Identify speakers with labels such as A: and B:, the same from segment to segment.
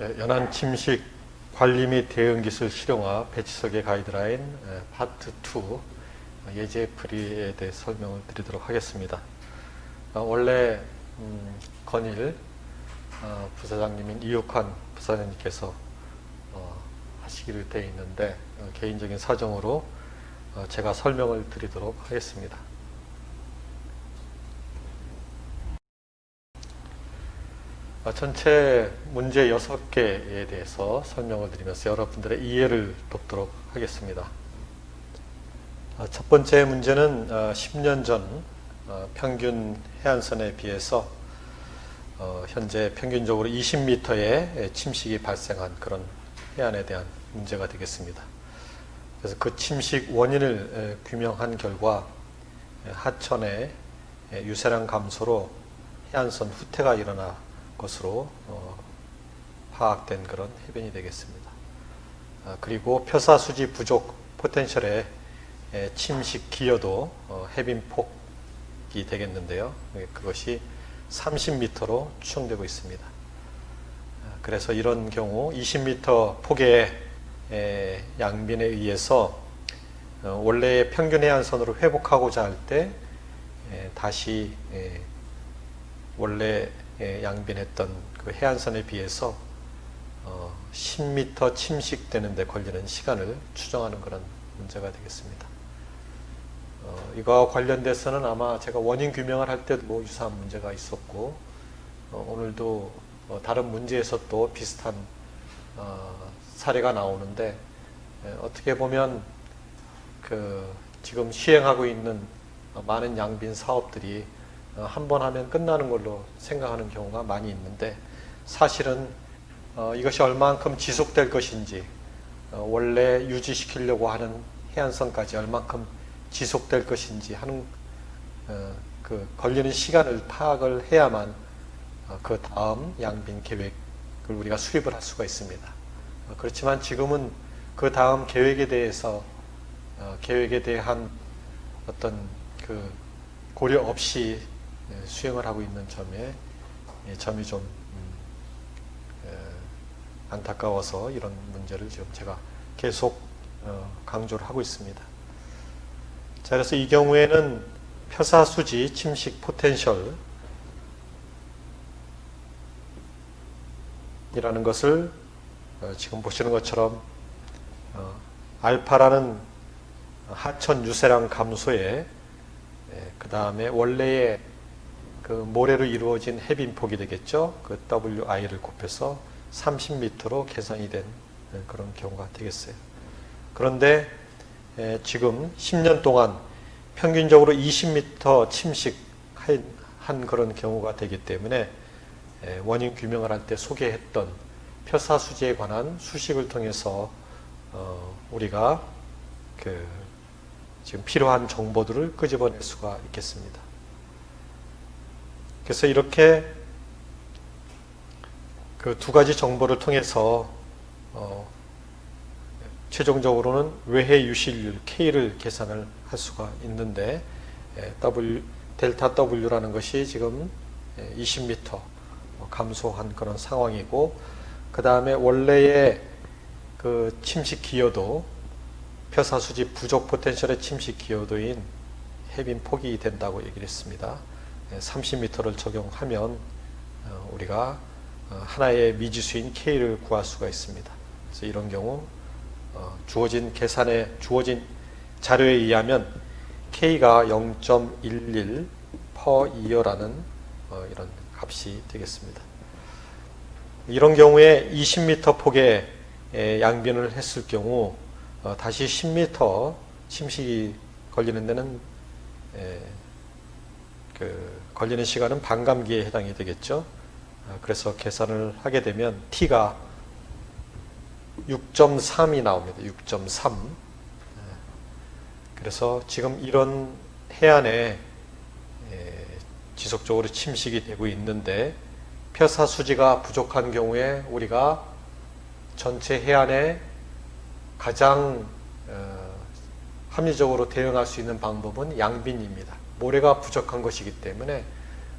A: 연안 침식 관리 및 대응 기술 실용화 배치 설계 가이드라인 파트 2 예제 풀이에 대해 설명을 드리도록 하겠습니다. 원래 건일 부사장님인 이육환 부사장님께서 하시기로 되어 있는데 개인적인 사정으로 제가 설명을 드리도록 하겠습니다. 전체 문제 6개에 대해서 설명을 드리면서 여러분들의 이해를 돕도록 하겠습니다. 첫 번째 문제는 10년 전 평균 해안선에 비해서 현재 평균적으로 20m의 침식이 발생한 그런 해안에 대한 문제가 되겠습니다. 그래서 그 침식 원인을 규명한 결과 하천의 유세량 감소로 해안선 후퇴가 일어나 것으로 파악된 그런 해변이 되겠습니다. 그리고 표사수지 부족 포텐셜의 침식 기여도 해빈폭이 되겠는데요. 그것이 30m로 추정되고 있습니다. 그래서 이런 경우 20m 폭의 양빈에 의해서 원래의 평균 해안선으로 회복하고자 할 때 다시 원래 양빈했던 그 해안선에 비해서 10m 침식되는 데 걸리는 시간을 추정하는 그런 문제가 되겠습니다. 이거와 관련돼서는 아마 제가 원인 규명을 할 때도 유사한 문제가 있었고 오늘도 다른 문제에서 또 비슷한 사례가 나오는데 어떻게 보면 지금 시행하고 있는 많은 양빈 사업들이 한 번 하면 끝나는 걸로 생각하는 경우가 많이 있는데 사실은 이것이 얼만큼 지속될 것인지 원래 유지시키려고 하는 해안선까지 얼만큼 지속될 것인지 하는 그 걸리는 시간을 파악을 해야만 그 다음 양빈 계획을 우리가 수립을 할 수가 있습니다. 그렇지만 지금은 그 다음 계획에 대해서 계획에 대한 어떤 그 고려 없이 수행을 하고 있는 점이 좀 안타까워서 이런 문제를 지금 제가 계속 강조를 하고 있습니다. 자, 그래서 이 경우에는 표사수지 침식 포텐셜 이라는 것을 지금 보시는 것처럼 알파라는 하천 유세량 감소에 그 다음에 원래의 그 모래로 이루어진 해빈폭이 되겠죠. 그 WI를 곱해서 30m로 계산이 된 그런 경우가 되겠어요. 그런데 지금 10년 동안 평균적으로 20m 침식한 그런 경우가 되기 때문에 원인 규명을 할 때 소개했던 표사수지에 관한 수식을 통해서 우리가 지금 필요한 정보들을 끄집어낼 수가 있겠습니다. 그래서 이렇게 그 두 가지 정보를 통해서 최종적으로는 외해 유실률 K를 계산을 할 수가 있는데 델타 W라는 것이 지금 20m 감소한 그런 상황이고 그 다음에 원래의 그 침식 기여도 표사수지 부족 포텐셜의 침식 기여도인 해빈 폭이 된다고 얘기를 했습니다. 30m를 적용하면 우리가 하나의 미지수인 K를 구할 수가 있습니다. 그래서 이런 경우 주어진 자료에 의하면 K가 0.11 per year라는 이런 값이 되겠습니다. 이런 경우에 20m 폭의 양빈을 했을 경우 다시 10m 침식이 걸리는 데는 걸리는 시간은 반감기에 해당이 되겠죠. 그래서 계산을 하게 되면 T가 6.3이 나옵니다. 6.3. 그래서 지금 이런 해안에 지속적으로 침식이 되고 있는데 표사수지가 부족한 경우에 우리가 전체 해안에 가장 합리적으로 대응할 수 있는 방법은 양빈입니다. 모래가 부족한 것이기 때문에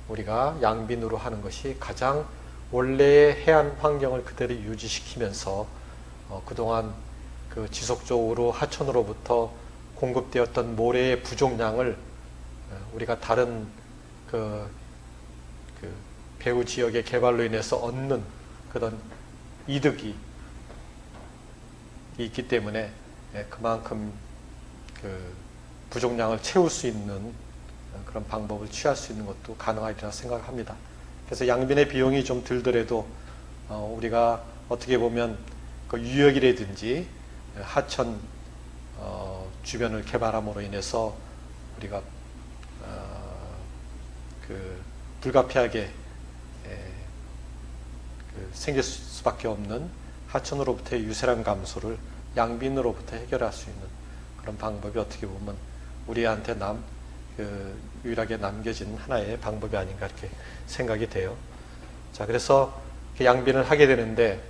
A: 우리가 양빈으로 하는 것이 가장 원래의 해안 환경을 그대로 유지시키면서 그동안 그 지속적으로 하천으로부터 공급되었던 모래의 부족량을 우리가 다른 그 배후 지역의 개발로 인해서 얻는 그런 이득이 있기 때문에 그만큼 그 부족량을 채울 수 있는 그런 방법을 취할 수 있는 것도 가능하리라 생각합니다. 그래서 양빈의 비용이 좀 들더라도 우리가 어떻게 보면 그 유역이라든지 하천 주변을 개발함으로 인해서 우리가 그 불가피하게 생길 수밖에 없는 하천으로부터의 유세량 감소를 양빈으로부터 해결할 수 있는 그런 방법이 어떻게 보면 우리한테 유일하게 남겨진 하나의 방법이 아닌가 이렇게 생각이 돼요. 자, 그래서 양빈을 하게 되는데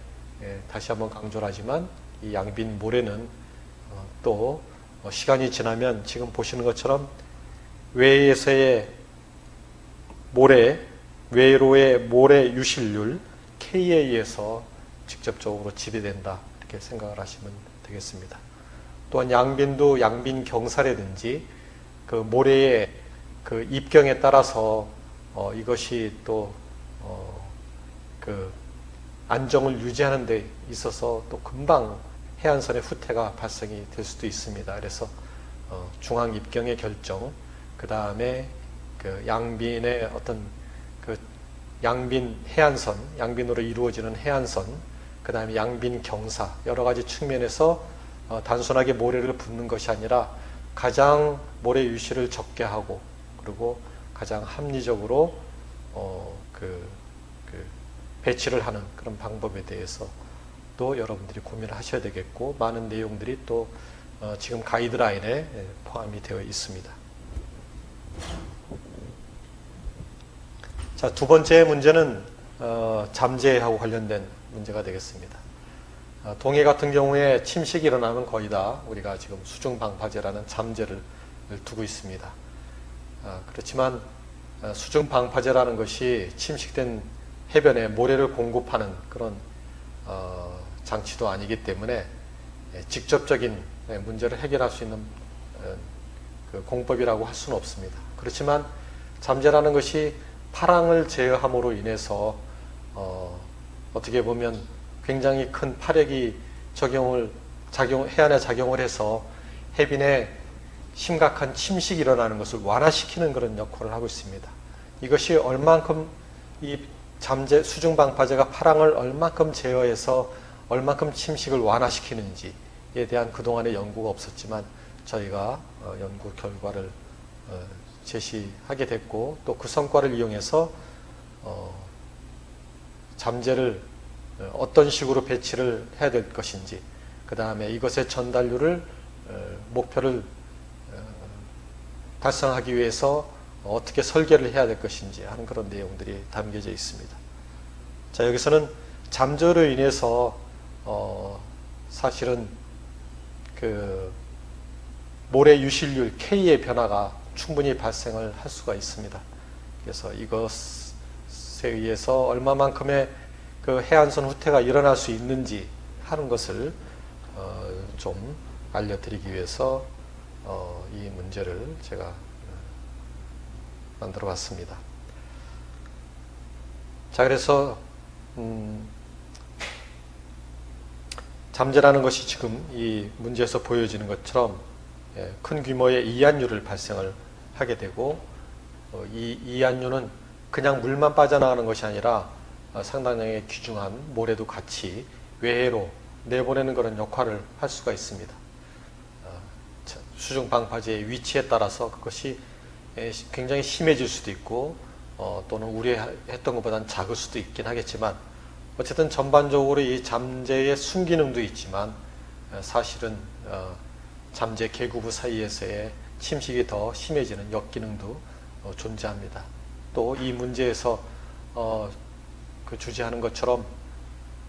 A: 다시 한번 강조를 하지만 이 양빈 모래는 또 시간이 지나면 지금 보시는 것처럼 외에서의 외로의 모래 유실률 K에 의해서 직접적으로 지배된다 이렇게 생각을 하시면 되겠습니다. 또한 양빈도 양빈 경사라든지 그 모래의 그 입경에 따라서 이것이 또 그 안정을 유지하는 데 있어서 또 금방 해안선의 후퇴가 발생이 될 수도 있습니다. 그래서 중앙 입경의 결정, 그 다음에 그 양빈의 어떤 그 양빈 해안선, 양빈으로 이루어지는 해안선, 그 다음에 양빈 경사 여러 가지 측면에서 단순하게 모래를 붓는 것이 아니라 가장 모래 유실을 적게 하고 그리고 가장 합리적으로 배치를 하는 그런 방법에 대해서 또 여러분들이 고민을 하셔야 되겠고 많은 내용들이 또 지금 가이드라인에 포함이 되어 있습니다. 자, 두 번째 문제는 잠재하고 관련된 문제가 되겠습니다. 동해 같은 경우에 침식이 일어나면 거의 다 우리가 지금 수중방파제라는 잠재를 두고 있습니다. 그렇지만 수중방파제라는 것이 침식된 해변에 모래를 공급하는 그런 장치도 아니기 때문에 직접적인 문제를 해결할 수 있는 그 공법이라고 할 수는 없습니다. 그렇지만 잠재라는 것이 파랑을 제어함으로 인해서 어떻게 보면 굉장히 큰 파력이 해안에 작용을 해서 해변에 심각한 침식이 일어나는 것을 완화시키는 그런 역할을 하고 있습니다. 이것이 얼만큼 이 수중방파제가 파랑을 얼만큼 제어해서 얼만큼 침식을 완화시키는지에 대한 그동안의 연구가 없었지만 저희가 연구 결과를 제시하게 됐고 또 그 성과를 이용해서 잠재를 어떤 식으로 배치를 해야 될 것인지 그 다음에 이것의 전달률을 목표를 달성하기 위해서 어떻게 설계를 해야 될 것인지 하는 그런 내용들이 담겨져 있습니다. 자, 여기서는 잠재로 인해서 사실은 그 모래 유실률 K의 변화가 충분히 발생을 할 수가 있습니다. 그래서 이것에 의해서 얼마만큼의 그 해안선 후퇴가 일어날 수 있는지 하는 것을 좀 알려드리기 위해서 이 문제를 제가 만들어 봤습니다. 자, 그래서 잠재라는 것이 지금 이 문제에서 보여지는 것처럼 큰 규모의 이안류를 발생을 하게 되고 이 이안류는 그냥 물만 빠져나가는 것이 아니라 상당량의 귀중한 모래도 같이 외해로 내보내는 그런 역할을 할 수가 있습니다. 수중방파제의 위치에 따라서 그것이 굉장히 심해질 수도 있고 또는 우려했던 것보다는 작을 수도 있긴 하겠지만 어쨌든 전반적으로 이 잠재의 순기능도 있지만 사실은 잠재 계구부 사이에서의 침식이 더 심해지는 역기능도 존재합니다. 또 이 문제에서 그 주제하는 것처럼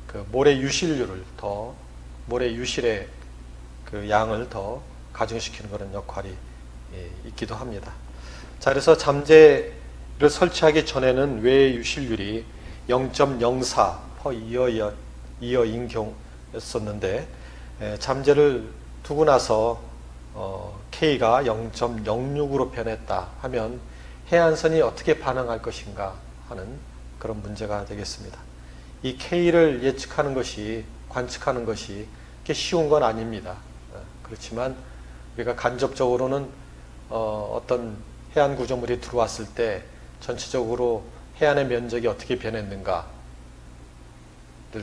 A: 그 모래 유실률을 모래 유실의 그 양을 더 가중시키는 그런 역할이 있기도 합니다. 자, 그래서 잠재를 설치하기 전에는 외의 유실률이 0.04 per 이어인 경우였었는데 잠재를 두고 나서 K가 0.06으로 변했다 하면 해안선이 어떻게 반응할 것인가 하는 그런 문제가 되겠습니다. 이 K를 예측하는 것이, 관측하는 것이 그렇게 쉬운 건 아닙니다. 그렇지만 우리가 간접적으로는 어떤 해안 구조물이 들어왔을 때 전체적으로 해안의 면적이 어떻게 변했는가를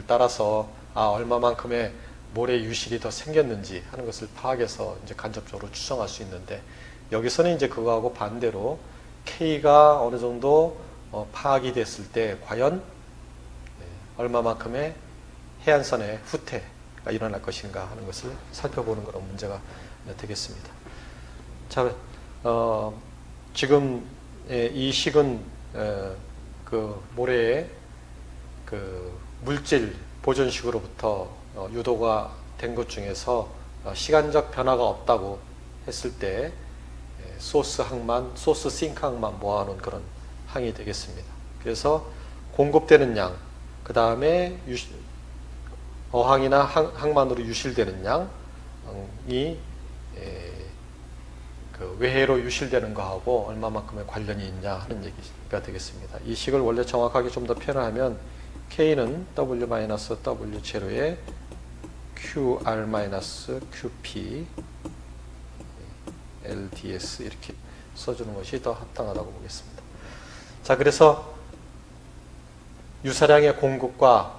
A: 따라서 얼마만큼의 모래 유실이 더 생겼는지 하는 것을 파악해서 이제 간접적으로 추정할 수 있는데, 여기서는 이제 그거하고 반대로 K가 어느 정도 파악이 됐을 때 과연 얼마만큼의 해안선의 후퇴가 일어날 것인가 하는 것을 살펴보는 그런 문제가 되겠습니다. 자, 지금 이 식은 그 모래의 그 물질 보존식으로부터 유도가 된 것 중에서 시간적 변화가 없다고 했을 때 소스 항만, 소스 싱크 항만 모아놓은 그런 항이 되겠습니다. 그래서 공급되는 양, 그 다음에 어항이나 항만으로 유실되는 양이 그 외해로 유실되는 거하고 얼마만큼의 관련이 있냐 하는 얘기가 되겠습니다. 이 식을 원래 정확하게 좀 더 표현하면 K는 W-W0에 QR-QP LDS 이렇게 써주는 것이 더 합당하다고 보겠습니다. 자, 그래서 유사량의 공급과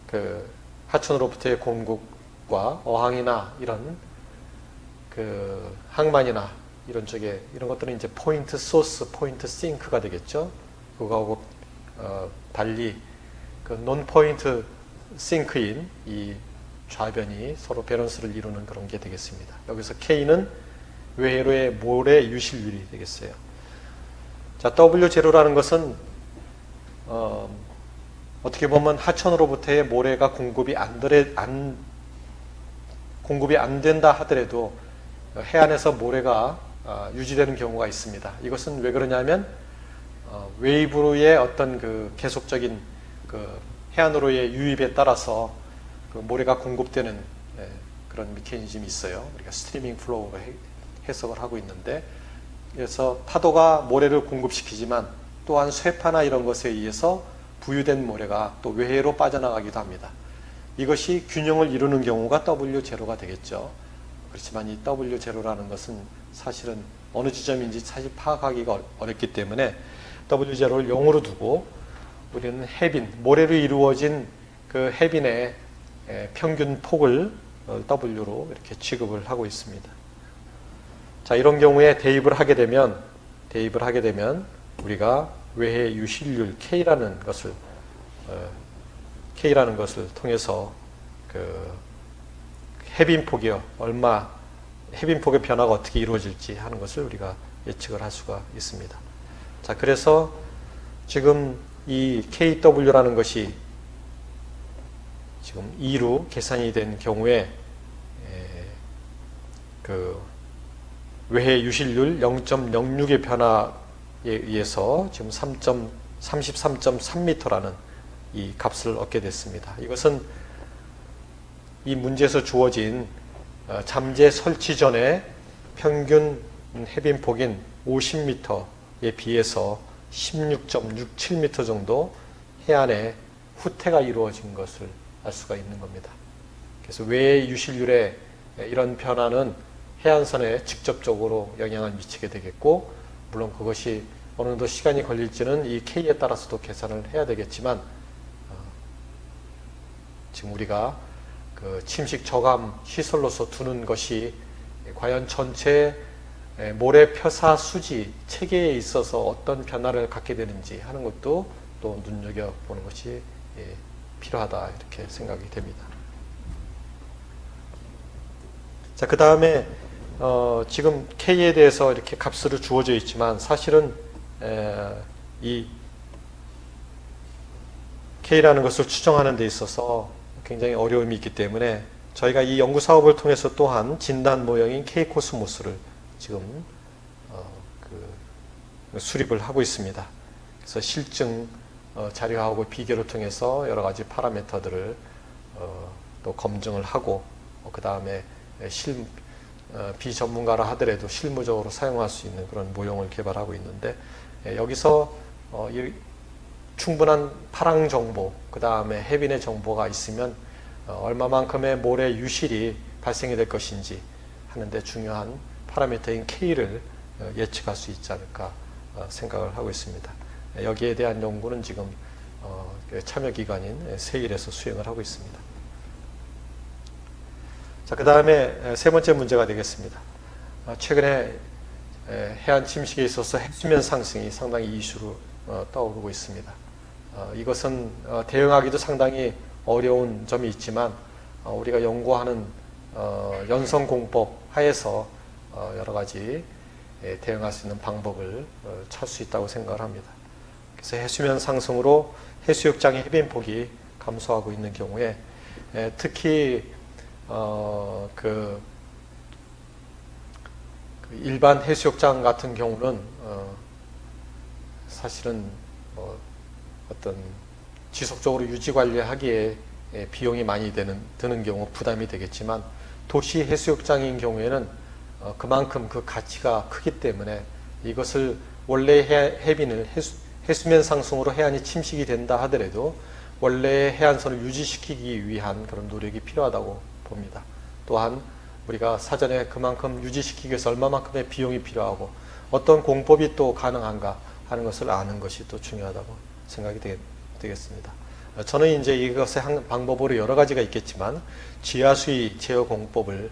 A: 그 하천으로부터의 공급과 어항이나 이런 그 항만이나 이런 쪽에 이런 것들은 이제 포인트 소스, 포인트 싱크가 되겠죠. 그거하고 달리 그 논 포인트 싱크인 이 좌변이 서로 밸런스를 이루는 그런 게 되겠습니다. 여기서 K는 외해로의 모래 유실률이 되겠어요. 자, W0라는 것은 어떻게 보면 하천으로부터의 모래가 공급이 안 된다 하더라도 해안에서 모래가 유지되는 경우가 있습니다. 이것은 왜 그러냐면 웨이브의 어떤 그 계속적인 그 해안으로의 유입에 따라서 그 모래가 공급되는 그런 메커니즘이 있어요. 우리가 스트리밍 플로우로 해석을 하고 있는데, 그래서 파도가 모래를 공급시키지만 또한 쇠파나 이런 것에 의해서 부유된 모래가 또 외해로 빠져나가기도 합니다. 이것이 균형을 이루는 경우가 W0가 되겠죠. 그렇지만 이 W0라는 것은 사실은 어느 지점인지 사실 파악하기가 어렵기 때문에 W0를 0으로 두고 우리는 해빈, 모래로 이루어진 그 해빈의 평균 폭을 W로 이렇게 취급을 하고 있습니다. 자, 이런 경우에 대입을 하게 되면 우리가 외해 유실률 K라는 것을 통해서 그 해빈폭이 해빈폭의 변화가 어떻게 이루어질지 하는 것을 우리가 예측을 할 수가 있습니다. 자, 그래서 지금 이 KW라는 것이 지금 2로 계산이 된 경우에 그 외해 유실률 0.06의 변화에 의해서 지금 33.3m라는 이 값을 얻게 됐습니다. 이것은 이 문제에서 주어진 잠재 설치 전에 평균 해빈폭인 50m에 비해서 16.67m 정도 해안에 후퇴가 이루어진 것을 알 수가 있는 겁니다. 그래서 외해 유실률의 이런 변화는 해안선에 직접적으로 영향을 미치게 되겠고, 물론 그것이 어느 정도 시간이 걸릴지는 이 K에 따라서도 계산을 해야 되겠지만, 지금 우리가 그 침식 저감 시설로서 두는 것이 과연 전체 모래 표사 수지 체계에 있어서 어떤 변화를 갖게 되는지 하는 것도 또 눈여겨보는 것이 필요하다, 이렇게 생각이 됩니다. 자, 그 다음에 지금 K에 대해서 이렇게 값으로 주어져 있지만 사실은 이 K라는 것을 추정하는 데 있어서 굉장히 어려움이 있기 때문에 저희가 이 연구 사업을 통해서 또한 진단 모형인 K코스모스를 지금 수립을 하고 있습니다. 그래서 실증 자료하고 비교를 통해서 여러 가지 파라미터들을 또 검증을 하고 그 다음에 비전문가라 하더라도 실무적으로 사용할 수 있는 그런 모형을 개발하고 있는데, 여기서 충분한 파랑 정보, 그 다음에 해빈의 정보가 있으면 얼마만큼의 모래 유실이 발생이 될 것인지 하는데 중요한 파라미터인 K를 예측할 수 있지 않을까 생각을 하고 있습니다. 여기에 대한 연구는 지금 참여기관인 세일에서 수행을 하고 있습니다. 자, 그 다음에 세 번째 문제가 되겠습니다. 최근에 해안 침식에 있어서 해수면 상승이 상당히 이슈로 떠오르고 있습니다. 이것은 대응하기도 상당히 어려운 점이 있지만 우리가 연구하는 연성공법 하에서 여러 가지 대응할 수 있는 방법을 찾을 수 있다고 생각을 합니다. 그래서 해수면 상승으로 해수욕장의 해변폭이 감소하고 있는 경우에 특히 그 일반 해수욕장 같은 경우는 사실은 어떤 지속적으로 유지 관리하기에 비용이 많이 드는 경우 부담이 되겠지만, 도시 해수욕장인 경우에는 그만큼 그 가치가 크기 때문에 이것을 원래 해빈을 해수면 상승으로 해안이 침식이 된다 하더라도 원래의 해안선을 유지시키기 위한 그런 노력이 필요하다고 봅니다. 또한 우리가 사전에 그만큼 유지시키기 위해서 얼마만큼의 비용이 필요하고 어떤 공법이 또 가능한가 하는 것을 아는 것이 또 중요하다고 생각이 되겠습니다. 저는 이제 이것의 한 방법으로 여러 가지가 있겠지만 지하수위 제어 공법을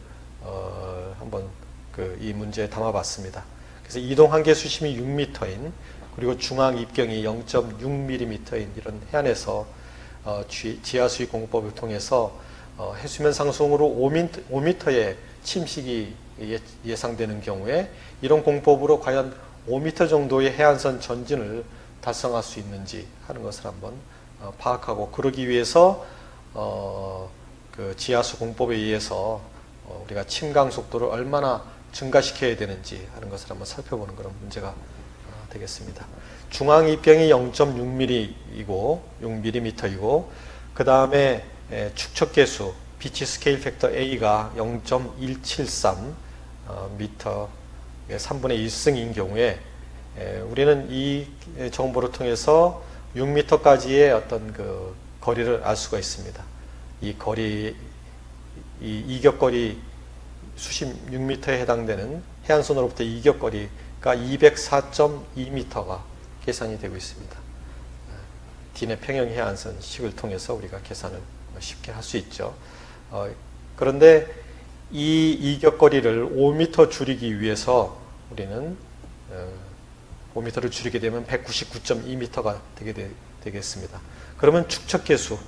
A: 한번 이 문제에 담아봤습니다. 그래서 이동 한계 수심이 6m인 그리고 중앙 입경이 0.6mm인 이런 해안에서 지하수위 공법을 통해서 해수면 상승으로 5m의 침식이 예상되는 경우에 이런 공법으로 과연 5m 정도의 해안선 전진을 달성할 수 있는지 하는 것을 한번 파악하고, 그러기 위해서 그 지하수 공법에 의해서 우리가 침강 속도를 얼마나 증가시켜야 되는지 하는 것을 한번 살펴보는 그런 문제가 되겠습니다. 중앙 입경이 0.6mm이고 6mm이고 그 다음에 축척계수 비치 스케일 팩터 A가 0.173 미터 3분의 1승인 경우에 우리는 이 정보를 통해서 6m까지의 어떤 그 거리를 알 수가 있습니다. 이 거리, 이 이격거리 수심 6m에 해당되는 해안선으로부터 이격거리가 204.2m가 계산이 되고 있습니다. 디네 평형 해안선 식을 통해서 우리가 계산을 쉽게 할 수 있죠. 그런데 이 이격거리를 5m 줄이기 위해서 우리는 5m를 줄이게 되면 199.2m가 되겠습니다. 그러면 축척계수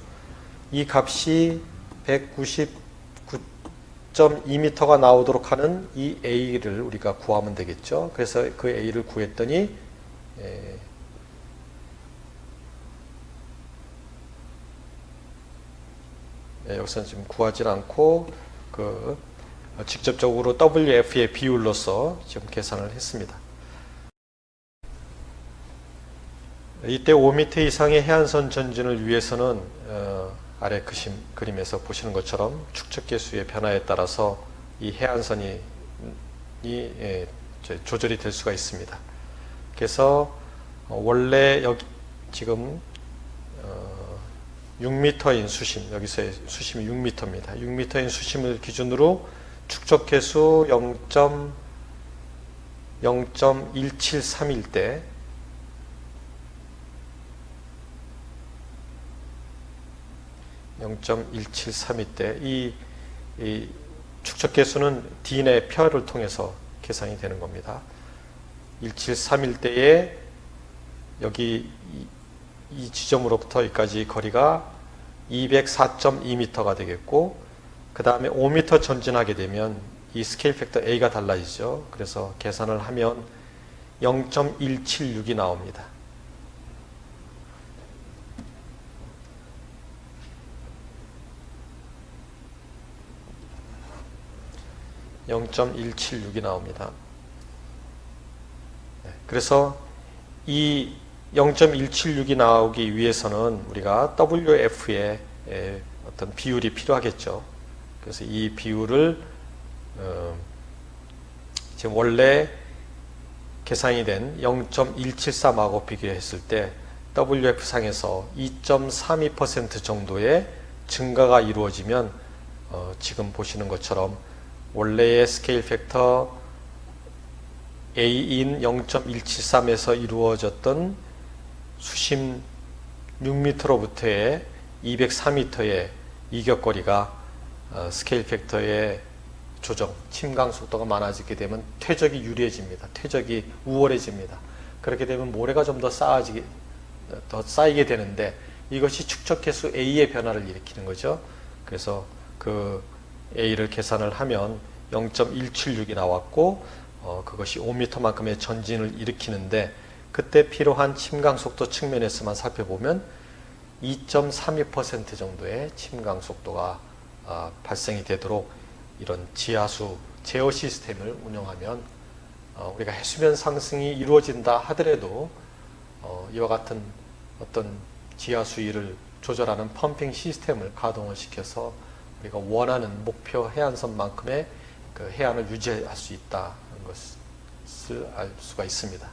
A: 이 값이 199.2m가 나오도록 하는 이 A를 우리가 구하면 되겠죠. 그래서 그 A를 구했더니 여기서는 지금 구하지 않고 직접적으로 WF의 비율로서 지금 계산을 했습니다. 이때 5m 이상의 해안선 전진을 위해서는 아래 그림에서 보시는 것처럼 축척계수의 변화에 따라서 이 해안선이 조절이 될 수가 있습니다. 그래서 원래 여기 지금 6m인 수심, 여기서의 수심이 6m입니다. 6m인 수심을 기준으로 축척계수 0.173일 때 이 축척계수는 D의 표를 통해서 계산이 되는 겁니다. 173일 때에 여기 이 지점으로부터 여기까지 거리가 204.2m가 되겠고, 그 다음에 5m 전진하게 되면 이 스케일 팩터 A가 달라지죠. 그래서 계산을 하면 0.176이 나옵니다. 0.176이 나옵니다. 그래서 이 0.176이 나오기 위해서는 우리가 WF의 어떤 비율이 필요하겠죠. 그래서 이 비율을 지금 원래 계산이 된 0.173하고 비교했을 때 WF상에서 2.32% 정도의 증가가 이루어지면 지금 보시는 것처럼 원래의 스케일 팩터 A인 0.173에서 이루어졌던 수심 6m로부터의 204m의 이격거리가 스케일 팩터의 조정, 침강 속도가 많아지게 되면 퇴적이 유리해집니다. 퇴적이 우월해집니다. 그렇게 되면 모래가 좀 더 쌓이게 되는데 이것이 축적계수 A의 변화를 일으키는 거죠. 그래서 그 A를 계산을 하면 0.176이 나왔고 그것이 5m만큼의 전진을 일으키는데 그때 필요한 침강 속도 측면에서만 살펴보면 2.32% 정도의 침강 속도가 발생이 되도록 이런 지하수 제어 시스템을 운영하면 우리가 해수면 상승이 이루어진다 하더라도 이와 같은 어떤 지하수위를 조절하는 펌핑 시스템을 가동을 시켜서 우리가 원하는 목표 해안선만큼의 그 해안을 유지할 수 있다는 것을 알 수가 있습니다.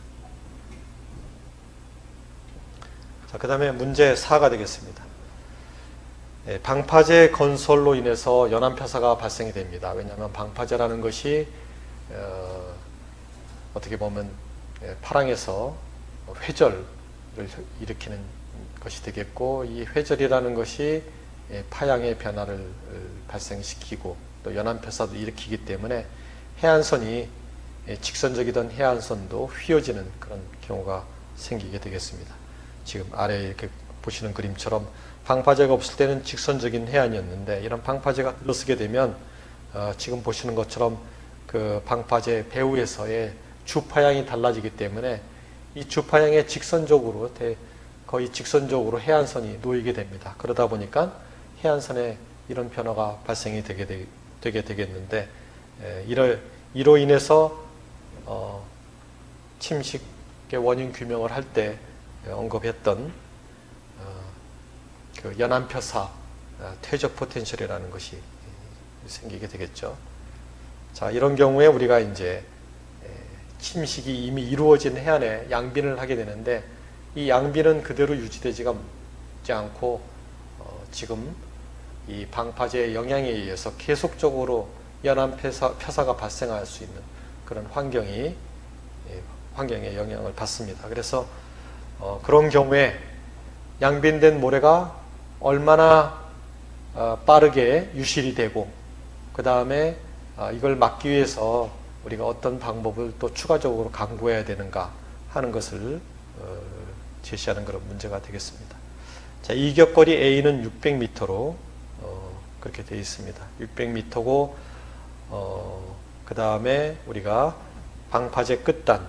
A: 자, 그 다음에 문제 4가 되겠습니다. 방파제 건설로 인해서 연안폐사가 발생이 됩니다. 왜냐하면 방파제라는 것이 어떻게 보면 파랑에서 회절을 일으키는 것이 되겠고, 이 회절이라는 것이 파양의 변화를 발생시키고 또 연안폐사도 일으키기 때문에 해안선이 직선적이던 해안선도 휘어지는 그런 경우가 생기게 되겠습니다. 지금 아래에 이렇게 보시는 그림처럼 방파제가 없을 때는 직선적인 해안이었는데 이런 방파제가 들어서게 되면 지금 보시는 것처럼 그 방파제 배후에서의 주파양이 달라지기 때문에 이 주파양에 직선적으로 거의 직선적으로 해안선이 놓이게 됩니다. 그러다 보니까 해안선에 이런 변화가 발생이 되게 되겠는데 이로 인해서 침식의 원인 규명을 할 때 언급했던 그 연안표사 퇴적 포텐셜이라는 것이 생기게 되겠죠. 자, 이런 경우에 우리가 이제 침식이 이미 이루어진 해안에 양빈을 하게 되는데 이 양빈은 그대로 유지되지 않고 지금 이 방파제의 영향에 의해서 계속적으로 연안표사가 발생할 수 있는 그런 환경에 영향을 받습니다. 그래서 그런 경우에 양빈된 모래가 얼마나 빠르게 유실이 되고 그 다음에 이걸 막기 위해서 우리가 어떤 방법을 또 추가적으로 강구해야 되는가 하는 것을 제시하는 그런 문제가 되겠습니다. 자, 이격거리 A는 600m로 그렇게 되어 있습니다. 600m고 그 다음에 우리가 방파제 끝단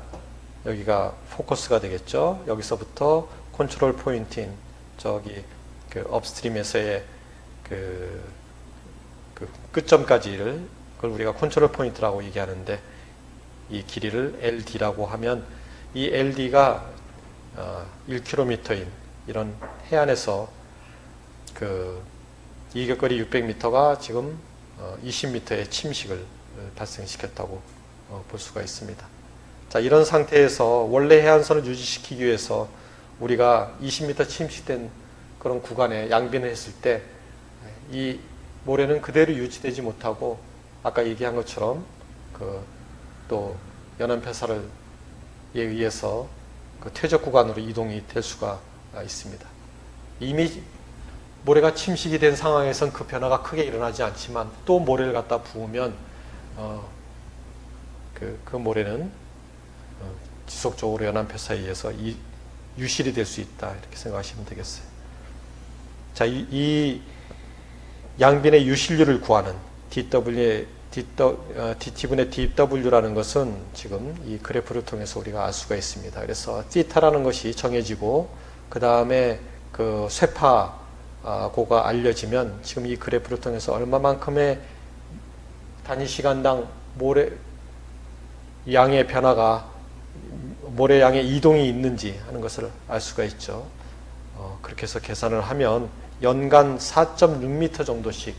A: 여기가 포커스가 되겠죠. 여기서부터 컨트롤 포인트인 저기 그 업스트림에서의 그 끝점까지를 그걸 우리가 컨트롤 포인트라고 얘기하는데 이 길이를 LD라고 하면 이 LD가 1km인 이런 해안에서 그 이격거리 600m가 지금 20m의 침식을 발생시켰다고 볼 수가 있습니다. 자, 이런 상태에서 원래 해안선을 유지시키기 위해서 우리가 20m 침식된 그런 구간에 양빈을 했을 때 이 모래는 그대로 유지되지 못하고 아까 얘기한 것처럼 또 연안폐사에 의해서 그 퇴적 구간으로 이동이 될 수가 있습니다. 이미 모래가 침식이 된 상황에선 그 변화가 크게 일어나지 않지만 또 모래를 갖다 부으면 그 모래는 지속적으로 연안폐사에 의해서 유실이 될 수 있다 이렇게 생각하시면 되겠어요. 자, 이 양빈의 유실률을 구하는 DT분의 DW라는 것은 지금 이 그래프를 통해서 우리가 알 수가 있습니다. 그래서 θ라는 것이 정해지고 그 다음에 그 쇠파고가 알려지면 지금 이 그래프를 통해서 얼마만큼의 단위 시간당 양의 변화가 모래양의 이동이 있는지 하는 것을 알 수가 있죠. 그렇게 해서 계산을 하면 연간 4.6m 정도씩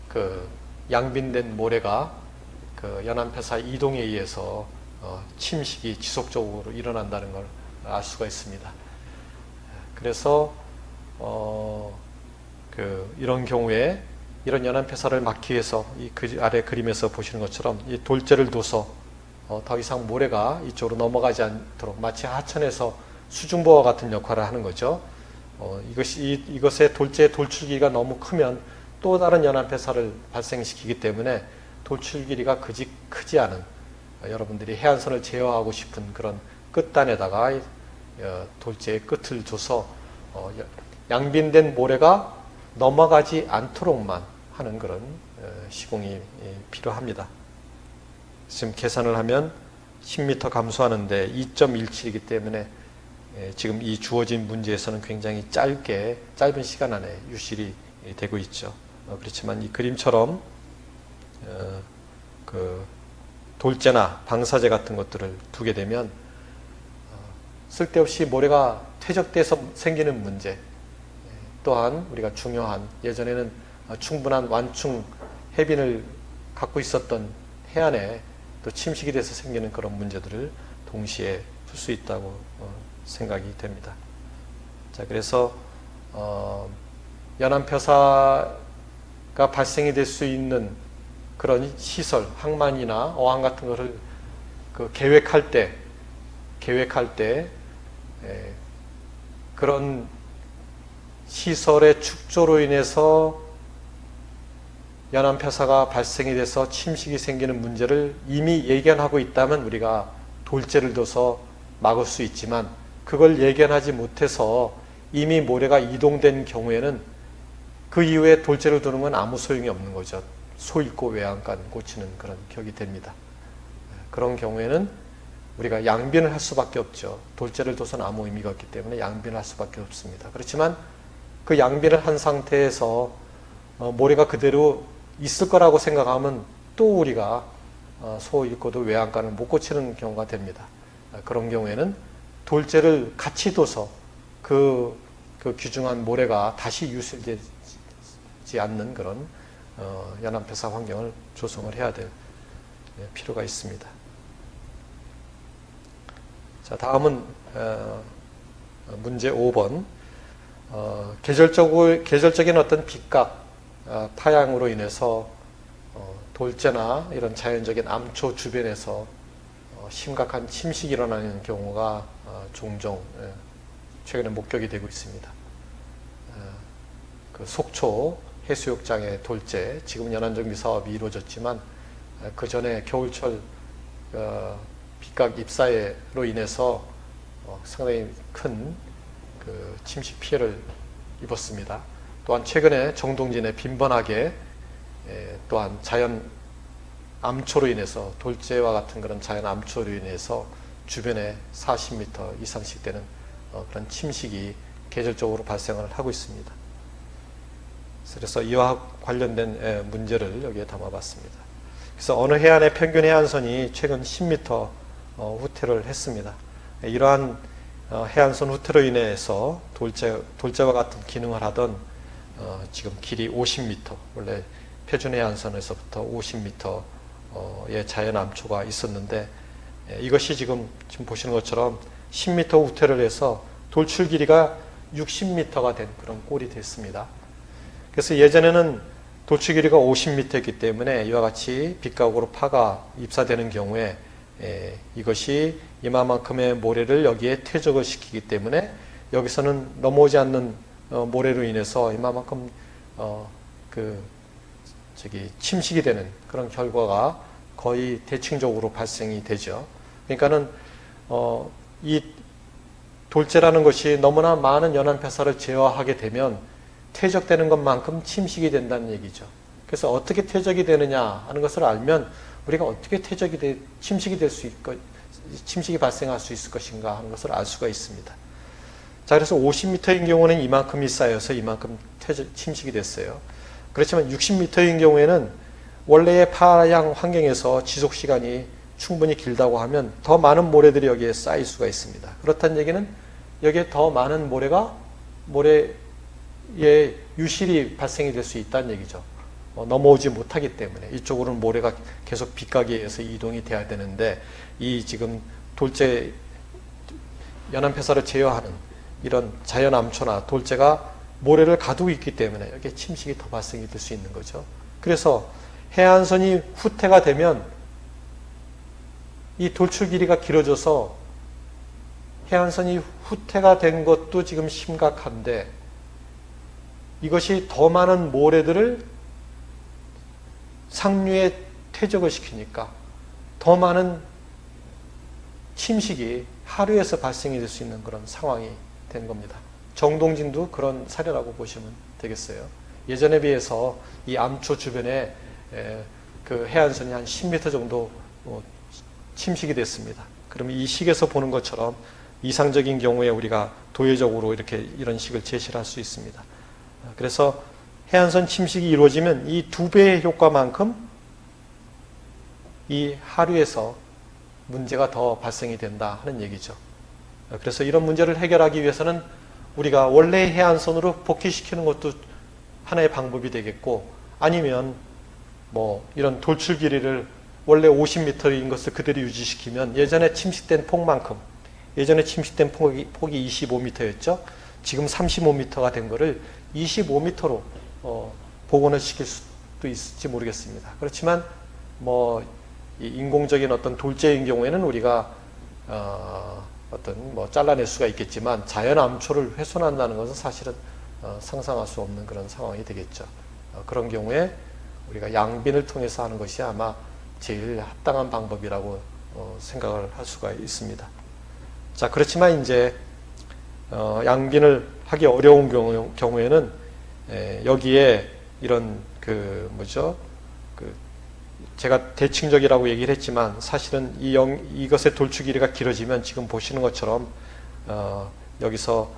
A: 그 양빈된 모래가 그 연안폐사 이동에 의해서 침식이 지속적으로 일어난다는 걸 알 수가 있습니다. 그래서 이런 경우에 이런 연안폐사를 막기 위해서 이 아래 그림에서 보시는 것처럼 이 돌재를 둬서 더 이상 모래가 이쪽으로 넘어가지 않도록 마치 하천에서 수중보와 같은 역할을 하는 거죠. 이것의 돌재의 돌출 길이가 너무 크면 또 다른 연안폐사를 발생시키기 때문에 돌출 길이가 크지 않은 여러분들이 해안선을 제어하고 싶은 그런 끝단에다가 돌재의 끝을 둬서 양빈된 모래가 넘어가지 않도록만 하는 그런 시공이 필요합니다. 지금 계산을 하면 10m 감소하는데 2.17이기 때문에 지금 이 주어진 문제에서는 굉장히 짧은 시간 안에 유실이 되고 있죠. 그렇지만 이 그림처럼 그 돌재나 방사제 같은 것들을 두게 되면 쓸데없이 모래가 퇴적돼서 생기는 문제 또한 우리가 중요한 예전에는 충분한 완충 해빈을 갖고 있었던 해안에 또 침식이 돼서 생기는 그런 문제들을 동시에 풀 수 있다고 생각이 됩니다. 자, 그래서 연안폐사가 발생이 될 수 있는 그런 시설, 항만이나 어항 같은 것을 계획할 때 그런 시설의 축조로 인해서 연안폐사가 발생이 돼서 침식이 생기는 문제를 이미 예견하고 있다면 우리가 돌재를 둬서 막을 수 있지만 그걸 예견하지 못해서 이미 모래가 이동된 경우에는 그 이후에 돌재를 두는 건 아무 소용이 없는 거죠. 소 잃고 외양간 고치는 그런 격이 됩니다. 그런 경우에는 우리가 양빈을 할 수밖에 없죠. 돌재를 둬서는 아무 의미가 없기 때문에 양빈을 할 수밖에 없습니다. 그렇지만 그 양빈을 한 상태에서 모래가 그대로 있을 거라고 생각하면 또 우리가 소 잃고도 외양간을 못 고치는 경우가 됩니다. 그런 경우에는 돌재를 같이 둬서 그 귀중한 모래가 다시 유실되지 않는 그런 연안폐사 환경을 조성을 해야 될 필요가 있습니다. 자, 다음은 문제 5번. 계절적인 어떤 빛각, 파양으로 인해서 돌재나 이런 자연적인 암초 주변에서 심각한 침식이 일어나는 경우가 종종 최근에 목격이 되고 있습니다. 그 속초 해수욕장의 돌재, 지금 연안정비 사업이 이루어졌지만 그 전에 겨울철 빛각 입사로 인해서 상당히 큰 그 침식 피해를 입었습니다. 또한 최근에 정동진에 빈번하게 또한 자연 암초로 인해서 돌재와 같은 그런 자연 암초로 인해서 주변에 40m 이상씩 되는 그런 침식이 계절적으로 발생을 하고 있습니다. 그래서 이와 관련된 문제를 여기에 담아봤습니다. 그래서 어느 해안의 평균 해안선이 최근 10m 후퇴를 했습니다. 이러한 해안선 후퇴로 인해서 돌재와 같은 기능을 하던 지금 길이 50m, 원래 표준 해안선에서부터 50m의 자연 암초가 있었는데 이것이 지금 보시는 것처럼 10m 후퇴를 해서 돌출 길이가 60m가 된 그런 꼴이 됐습니다. 그래서 예전에는 돌출 길이가 50m이기 때문에 이와 같이 빛각으로 파가 입사되는 경우에 이것이 이만큼의 모래를 여기에 퇴적을 시키기 때문에 여기서는 넘어오지 않는 모래로 인해서 이만큼 침식이 되는 그런 결과가 거의 대칭적으로 발생이 되죠. 그러니까는 이 돌재라는 것이 너무나 많은 연안폐사를 제어하게 되면 퇴적되는 것만큼 침식이 된다는 얘기죠. 그래서 어떻게 퇴적이 되느냐 하는 것을 알면 우리가 어떻게 침식이 발생할 수 있을 것인가 하는 것을 알 수가 있습니다. 자, 그래서 50m인 경우는 이만큼이 쌓여서 이만큼 침식이 됐어요. 그렇지만 60m인 경우에는 원래의 파양 환경에서 지속 시간이 충분히 길다고 하면 더 많은 모래들이 여기에 쌓일 수가 있습니다. 그렇다는 얘기는 여기에 더 많은 모래의 유실이 발생이 될 수 있다는 얘기죠. 넘어오지 못하기 때문에 이쪽으로는 모래가 계속 빗가기에 의해서 이동이 돼야 되는데 이 지금 돌재 연안폐사를 제어하는 이런 자연암초나 돌재가 모래를 가두고 있기 때문에 여기에 침식이 더 발생이 될 수 있는 거죠. 그래서 해안선이 후퇴가 되면 이 돌출 길이가 길어져서 해안선이 후퇴가 된 것도 지금 심각한데 이것이 더 많은 모래들을 상류에 퇴적을 시키니까 더 많은 침식이 하류에서 발생이 될 수 있는 그런 상황이 된 겁니다. 정동진도 그런 사례라고 보시면 되겠어요. 예전에 비해서 이 암초 주변에 그 해안선이 한 10m 정도 침식이 됐습니다. 그러면 이 식에서 보는 것처럼 이상적인 경우에 우리가 도회적으로 이런 식을 제시를 할 수 있습니다. 그래서 해안선 침식이 이루어지면 이 2배의 효과만큼 이 하류에서 문제가 더 발생이 된다 하는 얘기죠. 그래서 이런 문제를 해결하기 위해서는 우리가 원래 해안선으로 복귀시키는 것도 하나의 방법이 되겠고, 아니면 뭐 이런 돌출 길이를 원래 50m인 것을 그대로 유지시키면 예전에 침식된 폭만큼, 예전에 침식된 폭이 25m였죠. 지금 35m가 된 거를 25m로 복원을 시킬 수도 있을지 모르겠습니다. 그렇지만 뭐 이 인공적인 어떤 돌재인 경우에는 우리가 어떤 뭐 잘라낼 수가 있겠지만 자연 암초를 훼손한다는 것은 사실은 상상할 수 없는 그런 상황이 되겠죠. 그런 경우에 우리가 양빈을 통해서 하는 것이 아마 제일 합당한 방법이라고 생각을 할 수가 있습니다. 자, 그렇지만 이제 양빈을 하기 어려운 경우에는 여기에 이런 제가 대칭적이라고 얘기를 했지만 사실은 이것의 돌출 길이가 길어지면 지금 보시는 것처럼 여기서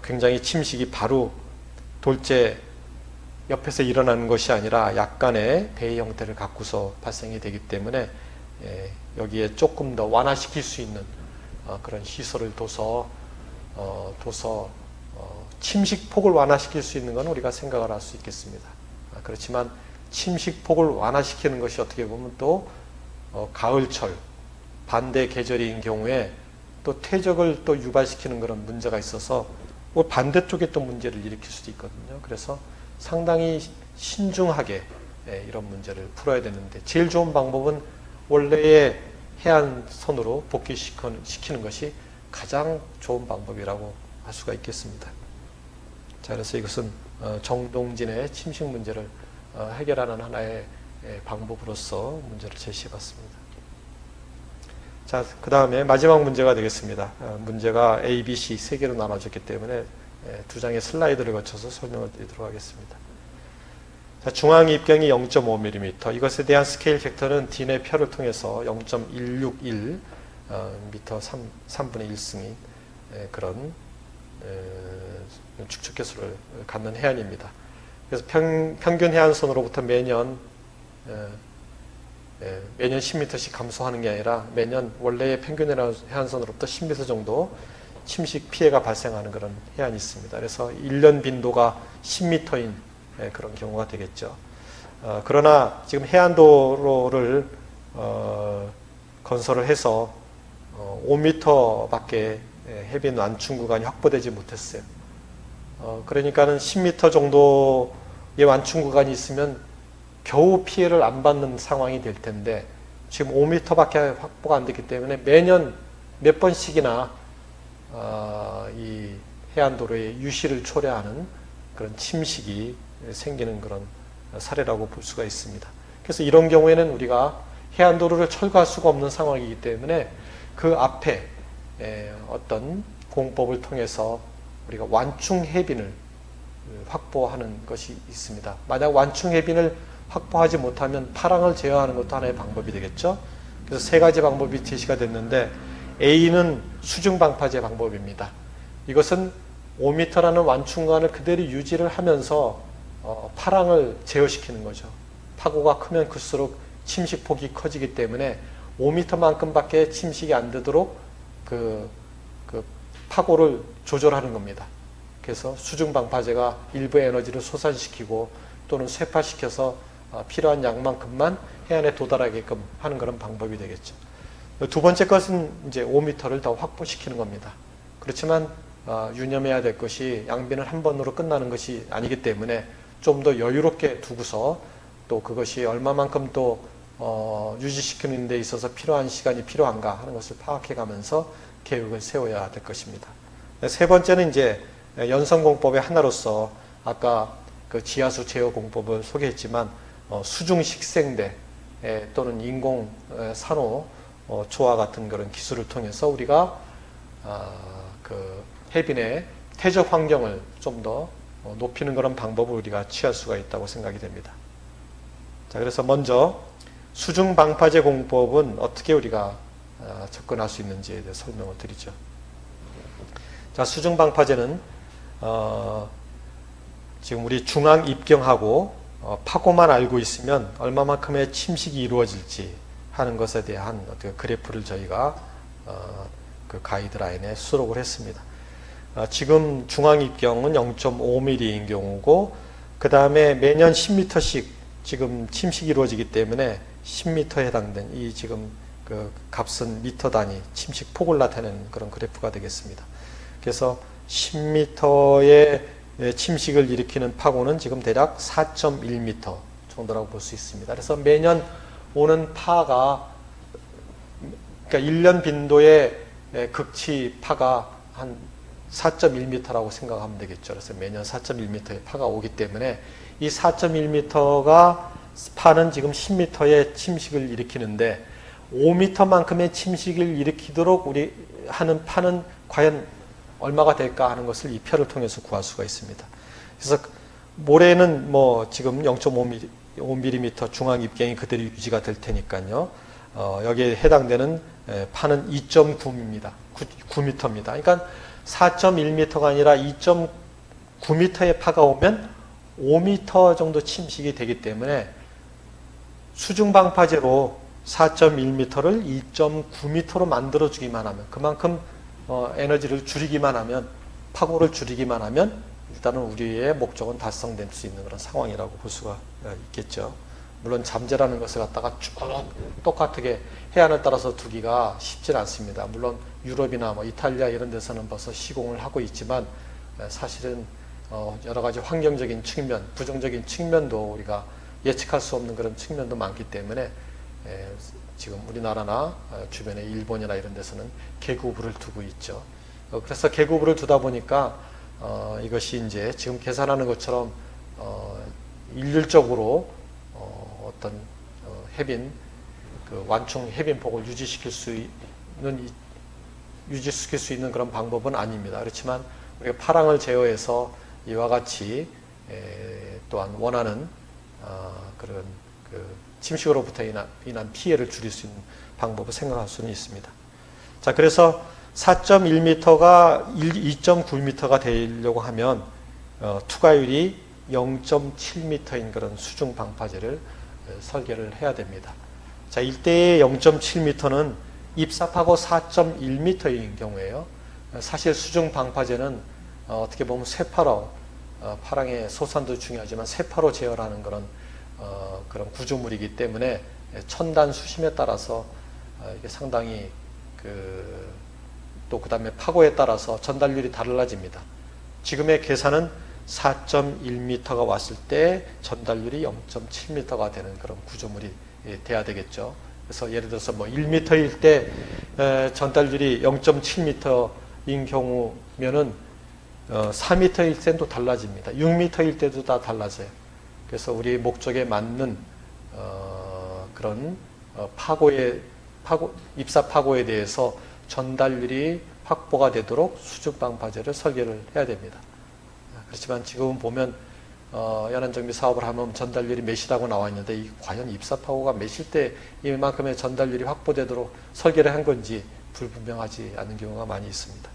A: 굉장히 침식이 바로 돌재 옆에서 일어나는 것이 아니라 약간의 배의 형태를 갖고서 발생이 되기 때문에 여기에 조금 더 완화시킬 수 있는 그런 시설을 둬서 침식폭을 완화시킬 수 있는 건 우리가 생각을 할 수 있겠습니다. 그렇지만 침식폭을 완화시키는 것이 어떻게 보면 또 가을철 반대 계절인 경우에 또 퇴적을 또 유발시키는 그런 문제가 있어서 반대쪽에 또 문제를 일으킬 수도 있거든요. 그래서 상당히 신중하게 이런 문제를 풀어야 되는데 제일 좋은 방법은 원래의 해안선으로 복귀시키는 것이 가장 좋은 방법이라고 할 수가 있겠습니다. 자, 그래서 이것은 정동진의 침식 문제를 해결하는 하나의 방법으로서 문제를 제시해봤습니다. 자, 그 다음에 마지막 문제가 되겠습니다. 문제가 A, B, C 세 개로 나눠졌기 때문에 두 장의 슬라이드를 거쳐서 설명을 드리도록 하겠습니다. 자, 중앙 입경이 0.5mm, 이것에 대한 스케일 팩터는 딘의 표를 통해서 0.161 미터 3분의 1승인 그런 축척 개수를 갖는 해안입니다. 그래서 평균 해안선으로부터 매년 10m씩 감소하는 게 아니라 매년 원래의 평균 해안선으로부터 10m 정도 침식 피해가 발생하는 그런 해안이 있습니다. 그래서 1년 빈도가 10m인 그런 경우가 되겠죠. 그러나 지금 해안도로를 건설을 해서 5m밖에 해변 완충 구간이 확보되지 못했어요. 그러니까는 10m 정도의 완충 구간이 있으면 겨우 피해를 안 받는 상황이 될 텐데 지금 5m밖에 확보가 안 됐기 때문에 매년 몇 번씩이나 이 해안도로의 유실을 초래하는 그런 침식이 생기는 그런 사례라고 볼 수가 있습니다. 그래서 이런 경우에는 우리가 해안도로를 철거할 수가 없는 상황이기 때문에 그 앞에 어떤 공법을 통해서 우리가 완충 해빈을 확보하는 것이 있습니다. 만약 완충 해빈을 확보하지 못하면 파랑을 제어하는 것도 하나의 방법이 되겠죠. 그래서 세 가지 방법이 제시가 됐는데 A는 수중방파제 방법입니다. 이것은 5m라는 완충관을 그대로 유지를 하면서 파랑을 제어시키는 거죠. 파고가 크면 클수록 침식폭이 커지기 때문에 5m만큼밖에 침식이 안 되도록 그 파고를 조절하는 겁니다. 그래서 수중방파제가 일부 에너지를 솟아시키고 또는 쇠파시켜서 필요한 양만큼만 해안에 도달하게끔 하는 그런 방법이 되겠죠. 두 번째 것은 이제 5m를 더 확보시키는 겁니다. 그렇지만 유념해야 될 것이 양비는 한 번으로 끝나는 것이 아니기 때문에 좀 더 여유롭게 두고서 또 그것이 얼마만큼 또 유지시키는 데 있어서 필요한 시간이 필요한가 하는 것을 파악해 가면서 계획을 세워야 될 것입니다. 세 번째는 이제 연성공법의 하나로서 아까 그 지하수 제어 공법을 소개했지만 수중식생대 또는 인공 산호 조화 같은 그런 기술을 통해서 우리가 그 해변의 퇴적 환경을 좀 더 높이는 그런 방법을 우리가 취할 수가 있다고 생각이 됩니다. 자, 그래서 먼저 수중방파제 공법은 어떻게 우리가 접근할 수 있는지에 대해 설명을 드리죠. 자, 수중방파제는 지금 우리 중앙 입경하고 파고만 알고 있으면 얼마만큼의 침식이 이루어질지 하는 것에 대한 어떤 그래프를 저희가 그 가이드라인에 수록을 했습니다. 지금 중앙 입경은 0.5mm인 경우고 그 다음에 매년 10m씩 지금 침식이 이루어지기 때문에 10m에 해당된 이 지금 그 값은 미터 단위 침식 폭을 나타내는 그런 그래프가 되겠습니다. 그래서 10m의 침식을 일으키는 파고는 지금 대략 4.1m 정도라고 볼 수 있습니다. 그래서 매년 오는 파가 그러니까 1년 빈도의 극치 파가 한 4.1m라고 생각하면 되겠죠. 그래서 매년 4.1m의 파가 오기 때문에 이 4.1m가 파는 지금 10m의 침식을 일으키는데 5m만큼의 침식을 일으키도록 우리 하는 파는 과연 얼마가 될까 하는 것을 이 표를 통해서 구할 수가 있습니다. 그래서 모래는 뭐 지금 0.5mm 중앙 입경이 그대로 유지가 될 테니까요. 여기에 해당되는 파는 2.9입니다. 9m입니다. 그러니까 4.1m가 아니라 2.9m의 파가 오면 5m 정도 침식이 되기 때문에 수중방파제로 4.1m를 2.9m로 만들어주기만 하면 그만큼 에너지를 줄이기만 하면 파고를 줄이기만 하면 일단은 우리의 목적은 달성될 수 있는 그런 상황이라고 볼 수가 있겠죠. 물론 잠재라는 것을 갖다가 쭉 똑같게 해안을 따라서 두기가 쉽진 않습니다. 물론 유럽이나 뭐 이탈리아 이런 데서는 벌써 시공을 하고 있지만 사실은 여러 가지 환경적인 측면, 부정적인 측면도 우리가 예측할 수 없는 그런 측면도 많기 때문에 지금 우리나라나 주변에 일본이나 이런 데서는 계구부를 두고 있죠. 그래서 계구부를 두다 보니까 이것이 이제 지금 계산하는 것처럼 일률적으로 어떤 해빈 그 완충 해빈폭을 유지시킬 수 있는 그런 방법은 아닙니다. 그렇지만 우리가 파랑을 제어해서 이와 같이 또한 원하는 그런 그 침식으로부터 인한 피해를 줄일 수 있는 방법을 생각할 수는 있습니다. 자, 그래서 4.1m가 2.9m가 되려고 하면 투과율이 0.7m인 그런 수중 방파제를 설계를 해야 됩니다. 자, 일대의 0.7m는 입삽하고 4.1m인 경우에요. 사실 수중 방파제는 어떻게 보면 쇠파로 파랑의 소산도 중요하지만 쇠파로 제어하는 그런 구조물이기 때문에 천단 수심에 따라서 이게 상당히 또 그다음에 파고에 따라서 전달률이 달라집니다. 지금의 계산은 4.1m가 왔을 때 전달률이 0.7m가 되는 그런 구조물이 돼야 되겠죠. 그래서 예를 들어서 뭐 1m일 때 전달률이 0.7m인 경우면은 4m일 때는 또 달라집니다. 6m일 때도 다 달라져요. 그래서 우리 목적에 맞는 그런 입사 파고에 대해서 전달률이 확보가 되도록 수중방파제를 설계를 해야 됩니다. 그렇지만 지금 보면 연안정비 사업을 하면 전달률이 몇이라고 나와 있는데 과연 입사 파고가 몇일 때 이만큼의 전달률이 확보되도록 설계를 한 건지 불분명하지 않은 경우가 많이 있습니다.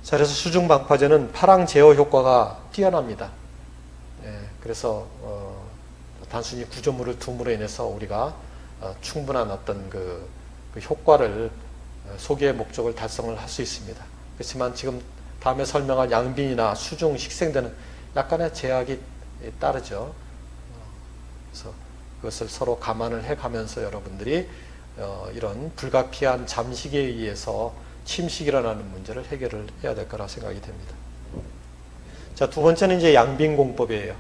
A: 자, 그래서 수중방파제는 파랑 제어 효과가 뛰어납니다. 그래서 단순히 구조물을 둠으로 인해서 우리가 충분한 어떤 그 효과를 소기의 목적을 달성을 할 수 있습니다. 그렇지만 지금 다음에 설명할 양빈이나 수중 식생대는 약간의 제약이 따르죠. 그래서 그것을 서로 감안을 해가면서 여러분들이 이런 불가피한 잠식에 의해서 침식이 일어나는 문제를 해결을 해야 될 거라 생각이 됩니다. 자, 두 번째는 이제 양빈공법이에요.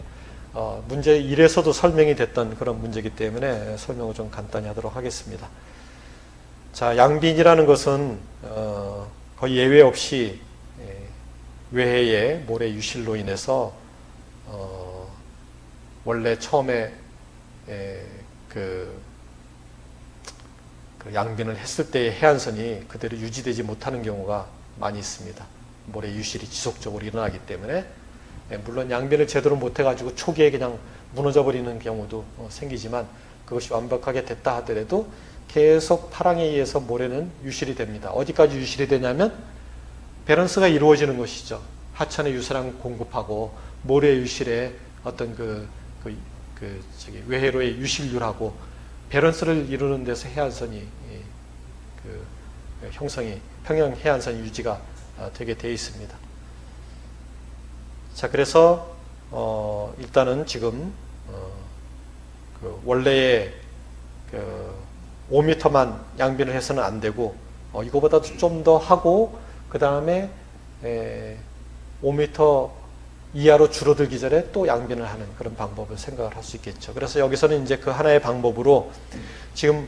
A: 문제 1에서도 설명이 됐던 그런 문제이기 때문에 설명을 좀 간단히 하도록 하겠습니다. 자, 양빈이라는 것은 거의 예외 없이 외해의 모래 유실로 인해서 원래 처음에 그 양빈을 했을 때의 해안선이 그대로 유지되지 못하는 경우가 많이 있습니다. 모래 유실이 지속적으로 일어나기 때문에 물론 양빈을 제대로 못해가지고 초기에 그냥 무너져 버리는 경우도 생기지만 그것이 완벽하게 됐다 하더라도 계속 파랑에 의해서 모래는 유실이 됩니다. 어디까지 유실이 되냐면 밸런스가 이루어지는 것이죠. 하천에 유세랑 공급하고 모래 유실의 어떤 외해로의 유실률하고 밸런스를 이루는 데서 해안선이 형성이 평양 해안선 유지가 되게 되어 있습니다. 자, 그래서 일단은 지금 원래의 5m만 양빈을 해서는 안 되고 이거보다도 좀 더 하고 그 다음에 5m 이하로 줄어들기 전에 또 양빈을 하는 그런 방법을 생각을 할 수 있겠죠. 그래서 여기서는 이제 그 하나의 방법으로 지금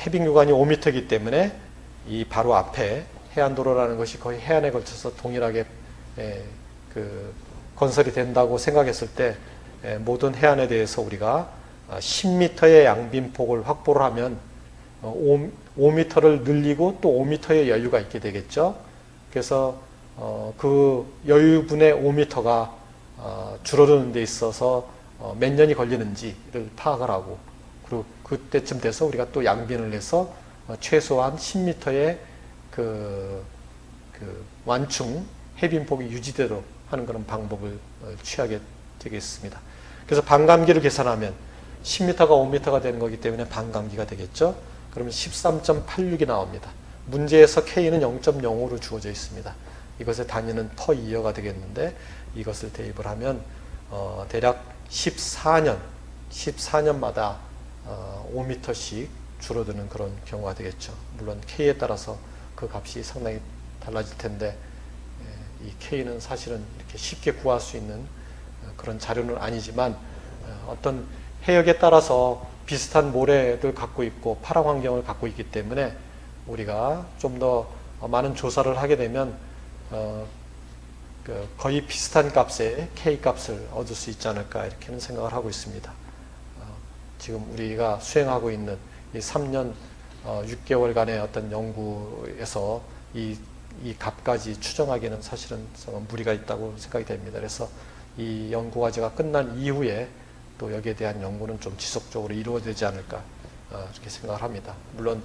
A: 해빙 구간이 5m이기 때문에 이 바로 앞에 해안도로라는 것이 거의 해안에 걸쳐서 동일하게 건설이 된다고 생각했을 때 모든 해안에 대해서 우리가 10m의 양빈폭을 확보를 하면 5m를 늘리고 또 5m의 여유가 있게 되겠죠. 그래서 그 여유분의 5m가 줄어드는 데 있어서 몇 년이 걸리는지를 파악을 하고 그리고 그때쯤 돼서 우리가 또 양빈을 해서 최소한 10m의 완충 해빈폭이 유지되도록 하는 그런 방법을 취하게 되겠습니다. 그래서 반감기를 계산하면 10m가 5m가 되는 거기 때문에 반감기가 되겠죠. 그러면 13.86이 나옵니다. 문제에서 K는 0.05로 주어져 있습니다. 이것의 단위는 터 2여가 되겠는데 이것을 대입을 하면 대략 14년마다 5m씩 줄어드는 그런 경우가 되겠죠. 물론 K에 따라서 그 값이 상당히 달라질 텐데 이 K는 사실은 이렇게 쉽게 구할 수 있는 그런 자료는 아니지만 어떤 해역에 따라서 비슷한 모래를 갖고 있고 파랑 환경을 갖고 있기 때문에 우리가 좀 더 많은 조사를 하게 되면 거의 비슷한 값의 K 값을 얻을 수 있지 않을까 이렇게는 생각을 하고 있습니다. 지금 우리가 수행하고 있는 이 3년 6개월간의 어떤 연구에서 이 값까지 추정하기는 사실은 무리가 있다고 생각이 됩니다. 그래서 이 연구 과제가 끝난 이후에 또 여기에 대한 연구는 좀 지속적으로 이루어지지 않을까 이렇게 생각을 합니다. 물론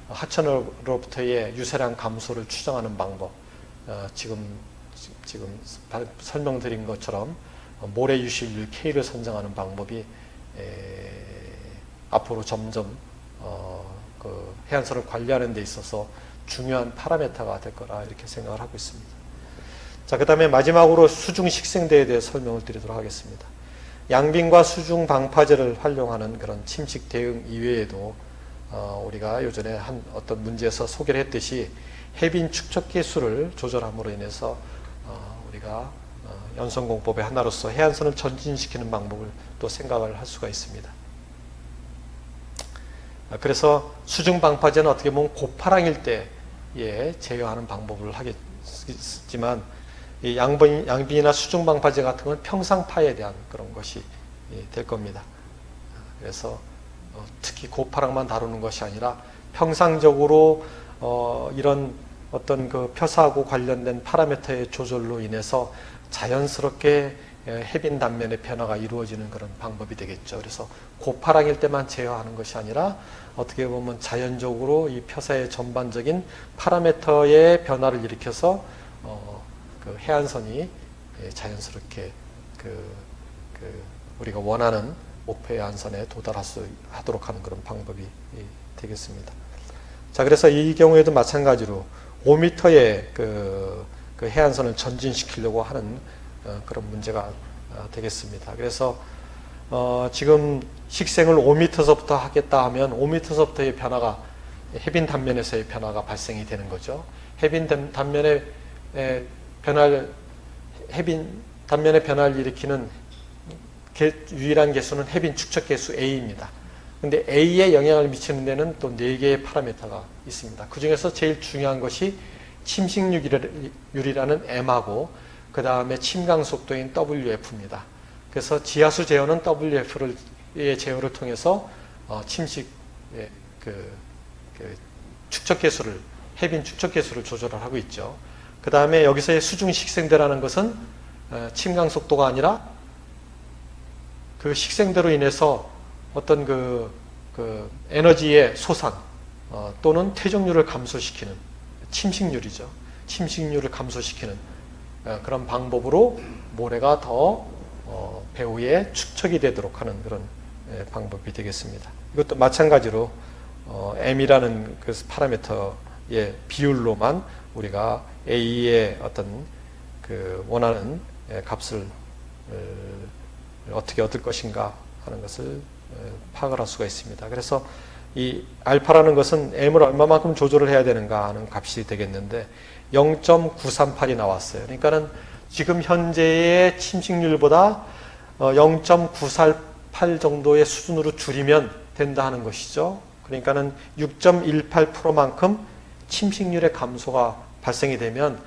A: 하천으로부터의 유세량 감소를 추정하는 방법, 지금 설명드린 것처럼 모래 유실률 K를 선정하는 방법이 앞으로 점점 그 해안선을 관리하는 데 있어서 중요한 파라메타가 될 거라 이렇게 생각을 하고 있습니다. 자, 그 다음에 마지막으로 수중 식생대에 대해 설명을 드리도록 하겠습니다. 양빈과 수중 방파제를 활용하는 그런 침식 대응 이외에도 우리가 요전에 어떤 문제에서 소개를 했듯이 해빈 축적기 수를 조절함으로 인해서 우리가 연성공법의 하나로서 해안선을 전진시키는 방법을 또 생각을 할 수가 있습니다. 그래서 수중 방파제는 어떻게 보면 고파랑일 때에 제어하는 방법을 하겠지만 이 양빈이나 수중 방파제 같은 건 평상파에 대한 그런 것이 될 겁니다. 그래서 특히 고파랑만 다루는 것이 아니라 평상적으로 이런 어떤 그 표사하고 관련된 파라미터의 조절로 인해서 자연스럽게 해빈 단면의 변화가 이루어지는 그런 방법이 되겠죠. 그래서 고파랑일 때만 제어하는 것이 아니라 어떻게 보면 자연적으로 이 표사의 전반적인 파라미터의 변화를 일으켜서 그 해안선이 자연스럽게 우리가 원하는 목표의 안선에 하도록 하는 그런 방법이 되겠습니다. 자, 그래서 이 경우에도 마찬가지로 5m의 그 해안선을 전진시키려고 하는 그런 문제가 되겠습니다. 그래서 지금 식생을 5m서부터 하겠다 하면 5m서부터의 변화가 해빈 단면에서의 변화가 발생이 되는 거죠. 해빈 단면의 변화를 일으키는 유일한 개수는 해빈 축적 개수 A입니다. 근데 A에 영향을 미치는 데는 또 4개의 파라미터가 있습니다. 그 중에서 제일 중요한 것이 침식률이라는 M하고 그 다음에 침강 속도인 WF입니다. 그래서 지하수 제어는 WF의 제어를 통해서 침식 축적 개수를 해빈 축적 개수를 조절을 하고 있죠. 그 다음에 여기서의 수중 식생대라는 것은 침강 속도가 아니라 그 식생대로 인해서 어떤 그 에너지의 소산 또는 퇴적률을 감소시키는 침식률이죠. 침식률을 감소시키는 그런 방법으로 모래가 더 배후에 축적이 되도록 하는 그런 방법이 되겠습니다. 이것도 마찬가지로 M이라는 그 파라미터의 비율로만 우리가 A의 어떤 그 원하는 값을 어떻게 얻을 것인가 하는 것을 파악을 할 수가 있습니다. 그래서 이 알파라는 것은 M을 얼마만큼 조절을 해야 되는가 하는 값이 되겠는데 0.938이 나왔어요. 그러니까는 지금 현재의 침식률보다 0.948 정도의 수준으로 줄이면 된다 하는 것이죠. 그러니까는 6.18%만큼 침식률의 감소가 발생이 되면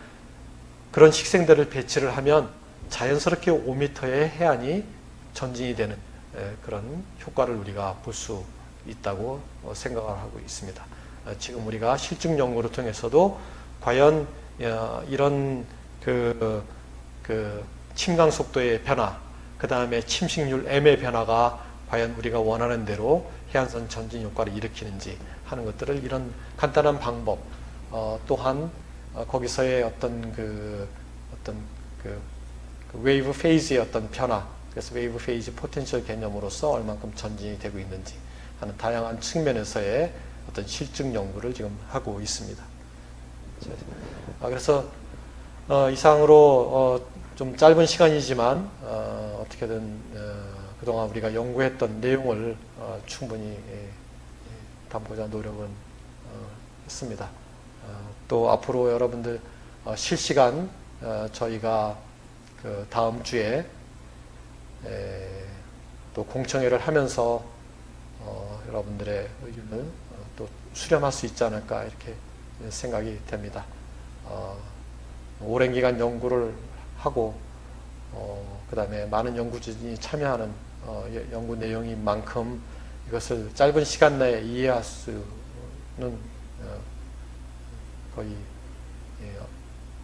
A: 그런 식생대를 배치를 하면 자연스럽게 5m의 해안이 전진이 되는 그런 효과를 우리가 볼 수 있다고 생각을 하고 있습니다. 지금 우리가 실증 연구를 통해서도 과연 이런 그 침강 속도의 변화, 그 다음에 침식률 M의 변화가 과연 우리가 원하는 대로 해안선 전진 효과를 일으키는지 하는 것들을 이런 간단한 방법, 또한 거기서의 어떤 웨이브 페이즈의 어떤 변화, 그래서 웨이브 페이즈 포텐셜 개념으로서 얼만큼 전진이 되고 있는지 하는 다양한 측면에서의 어떤 실증 연구를 지금 하고 있습니다. 그래서 이상으로 좀 짧은 시간이지만 어떻게든 그동안 우리가 연구했던 내용을 충분히 담고자 노력은 했습니다. 또 앞으로 여러분들 실시간 저희가 그 다음 주에 또 공청회를 하면서 여러분들의 의견을 또 수렴할 수 있지 않을까 이렇게 생각이 됩니다. 오랜 기간 연구를 하고 그 다음에 많은 연구진이 참여하는 연구 내용인 만큼 이것을 짧은 시간 내에 이해할 수는 거의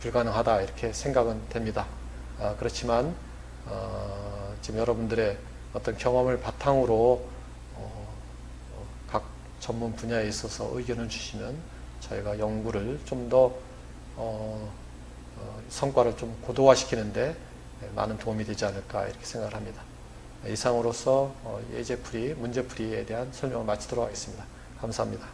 A: 불가능하다 이렇게 생각은 됩니다. 그렇지만 지금 여러분들의 어떤 경험을 바탕으로 각 전문 분야에 있어서 의견을 주시면 저희가 연구를 좀 더 성과를 좀 고도화시키는데 많은 도움이 되지 않을까 이렇게 생각을 합니다. 이상으로서 예제풀이, 문제풀이에 대한 설명을 마치도록 하겠습니다. 감사합니다.